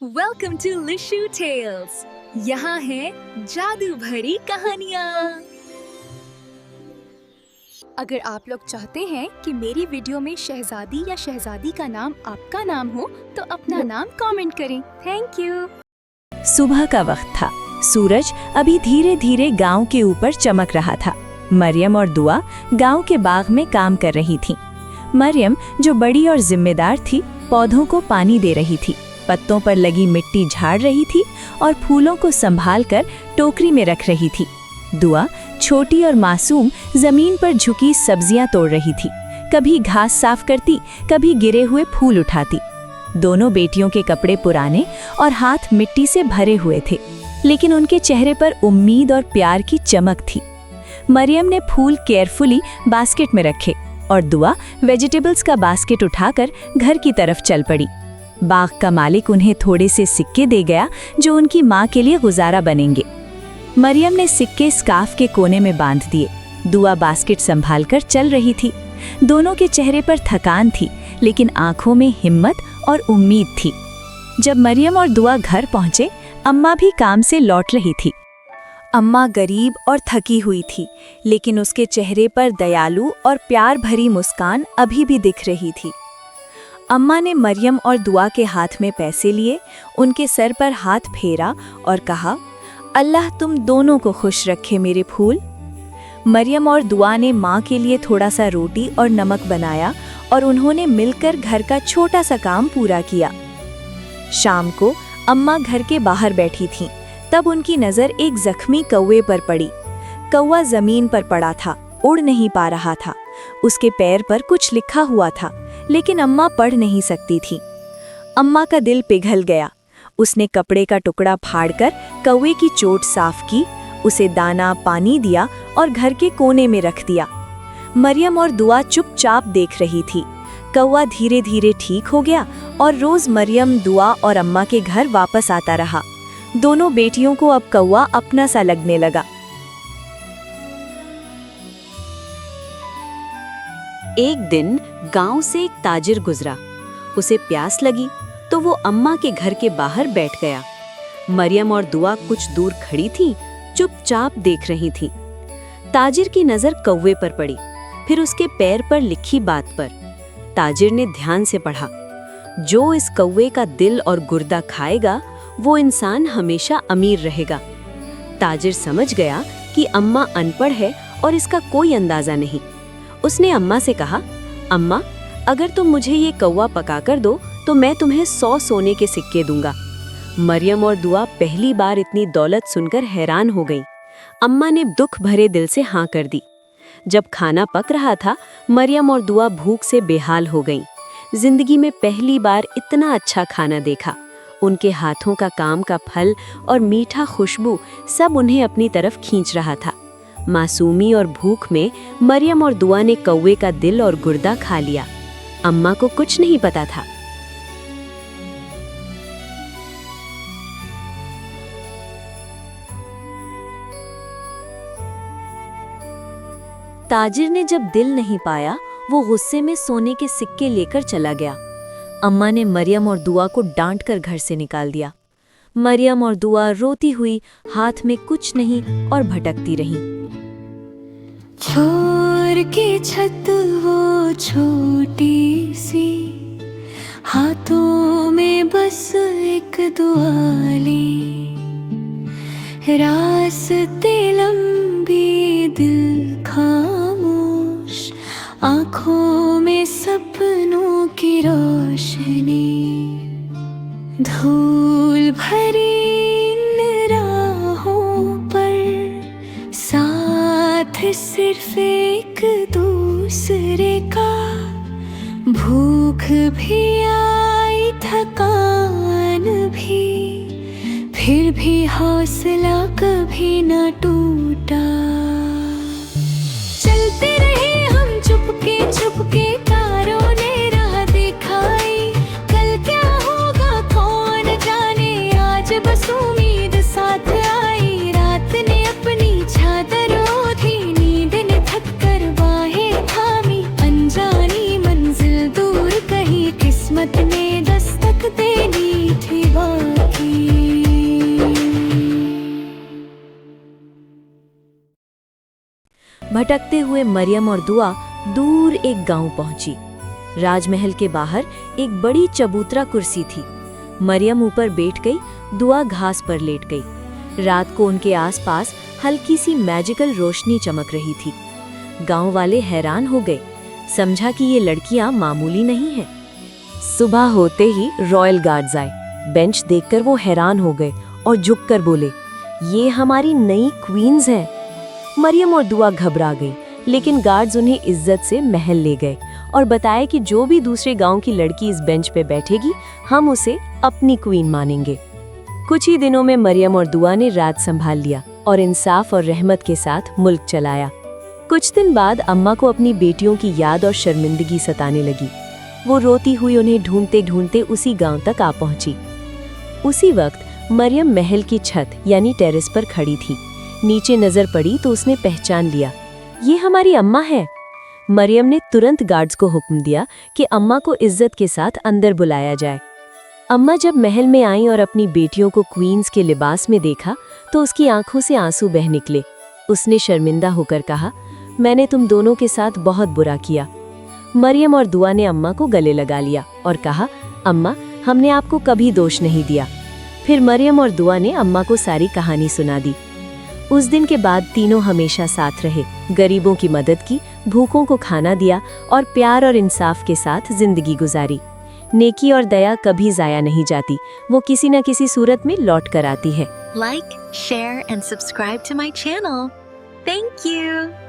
Welcome to लिशु tales. यहाँ है जादू भरी कहानियाँ। अगर आप लोग चाहते हैं कि मेरी वीडियो में शहजादी या शहजादी का नाम आपका नाम हो तो अपना नाम कमेंट करें। Thank you. सुबह का वक्त था। सूरज अभी धीरे धीरे गांव के ऊपर चमक रहा था। मरियम और दुआ गांव के बाग में काम कर रही थीं। मरियम, जो बड़ी और जिम्मेदार थी, पौधों को पानी दे रही थी, पत्तों पर लगी मिट्टी झाड़ रही थी और फूलों को संभालकर टोकरी में रख रही थी। दुआ, छोटी और मासूम, जमीन पर झुकी सब्जियां तोड़ रही थी। कभी घास साफ करती, कभी गिरे हुए फूल उठाती। दोनों बेटियों के कपड़े पुराने और हाथ मिट्टी से भरे हुए थे, लेकिन उनके चेहरे पर उम्मीद और प्यार की चमक थी। मरियम ने फूल केयरफुली बास्केट में रखे और दुआ वेजिटेबल्स का बास्केट उठाकर घर की तरफ चल पड़ी। बाग का मालिक उन्हें थोड़े से सिक्के दे गया जो उनकी माँ के लिए गुजारा बनेंगे। मरियम ने सिक्के स्कार्फ के कोने में बांध दिए। दुआ बास्केट संभालकर चल रही थी। दोनों के चेहरे पर थकान थी, लेकिन आंखों में हिम्मत और उम्मीद थी। जब मरियम और दुआ घर पहुंचे, अम्मा भी काम से लौट रही थी। अम्मा गरीब और थकी हुई थी, लेकिन उसके चेहरे पर दयालु और प्यार भरी मुस्कान अभी भी दिख रही थी। अम्मा ने मरियम और दुआ के हाथ में पैसे लिए, उनके सर पर हाथ फेरा और कहा, अल्लाह तुम दोनों को खुश रखे मेरे फूल। मरियम और दुआ ने माँ के लिए थोड़ा सा रोटी और नमक बनाया और उन्होंने मिलकर घर का छोटा सा काम पूरा किया। शाम को अम्मा घर के बाहर बैठी थीं, तब उनकी नज़र एक जख्मी कौवे पर पड़ी। कौवा जमीन पर पड़ा था, उड़ नहीं पा रहा था। उसके पैर पर कुछ लिखा हुआ था, लेकिन अम्मा पढ़ नहीं सकती थी। अम्मा का दिल पिघल गया। उसने कपड़े का टुकड़ा फाड़कर कौवे की चोट साफ की, उसे दाना पानी दिया और घर के कोने में रख दिया। मरियम और दुआ चुपचाप देख रही थी। कौवा धीरे धीरे ठीक हो गया और रोज मरियम, दुआ और अम्मा के घर वापस आता रहा। दोनों बेटियों को अब कौवा अपना सा लगने लगा। एक दिन गांव से एक ताजिर गुजरा। उसे प्यास लगी तो वो अम्मा के घर के बाहर बैठ गया। मरियम और दुआ कुछ दूर खड़ी थीं, चुपचाप देख रही थीं। ताजिर की नजर कौवे पर पड़ी, फिर उसके पैर पर लिखी बात पर। ताजिर ने ध्यान से पढ़ा, जो इस कौवे का दिल और गुर्दा खाएगा वो इंसान हमेशा अमीर रहेगा। ताजिर समझ गया कि अम्मा अनपढ़ है और इसका कोई अंदाजा नहीं। उसने अम्मा से कहा, अम्मा, अगर तुम मुझे ये कौवा पकाकर दो तो मैं तुम्हें 100 सोने के सिक्के दूंगा। मरियम और दुआ पहली बार इतनी दौलत सुनकर हैरान हो गईं। अम्मा ने दुख भरे दिल से हाँ कर दी। जब खाना पक रहा था, मरियम और दुआ भूख से बेहाल हो गईं। जिंदगी में पहली बार इतना अच्छा खाना देखा। उनके हाथों का काम का फल और मीठा खुशबू सब उन्हें अपनी तरफ खींच रहा था। मासूमी और भूख में मरियम और दुआ ने कौवे का दिल और गुर्दा खा लिया। अम्मा को कुछ नहीं पता था। ताजिर ने जब दिल नहीं पाया, वो गुस्से में सोने के सिक्के लेकर चला गया। अम्मा ने मरियम और दुआ को डांटकर घर से निकाल दिया। मरियम और दुआ रोती हुई हाथ में कुछ नहीं और भटकती रहीं। छोड़ के छत वो छोटी सी, हाथों में बस एक दुआली, रास्ते लंबी दिल खामोश, आँखों में सपनों की रोशनी, धूल भरी इन राहों पर, साथ सिर्फ एक दूसरे का, भूख भी आई थकान भी, फिर भी हौसला कभी न टूटा। चलते रहे हम चुपके चुपके, तारों ने राह दिखाई, कल क्या होगा कौन जाने, आज बस उम्मीद साथ आई। रात ने अपनी चादर ओढ़ी, नींद ने थक कर बाहें थामी, अनजानी मंजिल दूर कहीं, किस्मत ने दस्तक देनी थी बात। भटकते हुए मरियम और दुआ दूर एक गांव पहुंची। राजमहल के बाहर एक बड़ी चबूतरा कुर्सी थी। मरियम ऊपर बैठ गई, दुआ घास पर लेट गई। रात को उनके आसपास हल्की सी मैजिकल रोशनी चमक रही थी। गांव वाले हैरान हो गए, समझा कि ये लड़कियां मामूली नहीं हैं। सुबह होते ही रॉयल गार्ड्स आए। बेंच देखकर वो हैरान हो गए और झुककर बोले, ये हमारी नई क्वींस हैं। मरियम और दुआ घबरा गई, लेकिन गार्ड्स उन्हें इज्जत से महल ले गए और बताया कि जो भी दूसरे गांव की लड़की इस बेंच पे बैठेगी, हम उसे अपनी क्वीन मानेंगे। कुछ ही दिनों में मरियम और दुआ ने राज संभाल लिया और इंसाफ और रहमत के साथ मुल्क चलाया। कुछ दिन बाद अम्मा को अपनी बेटियों की याद और शर्मिंदगी सताने लगी। वो रोती हुई उन्हें ढूंढते ढूंढते उसी गांव तक आ पहुंची। उसी वक्त मरियम महल की छत यानी टेरेस पर खड़ी थी। नीचे नजर पड़ी तो उसने पहचान लिया, ये हमारी अम्मा है। मरियम ने तुरंत गार्ड्स को हुक्म दिया कि अम्मा को इज्जत के साथ अंदर बुलाया जाए। अम्मा जब महल में आई और अपनी बेटियों को क्वींस के लिबास में देखा तो उसकी आंखों से आंसू बह निकले। उसने शर्मिंदा होकर कहा, मैंने तुम दोनों के साथ बहुत बुरा किया। मरियम और दुआ ने अम्मा को गले लगा लिया और कहा, अम्मा, हमने आपको कभी दोष नहीं दिया। फिर मरियम और दुआ ने अम्मा को सारी कहानी सुना दी। उस दिन के बाद तीनों हमेशा साथ रहे, गरीबों की मदद की, भूखों को खाना दिया और प्यार और इंसाफ के साथ जिंदगी गुजारी। नेकी और दया कभी जाया नहीं जाती, वो किसी न किसी सूरत में लौट कर आती है। Like, share and subscribe to my channel. Thank you.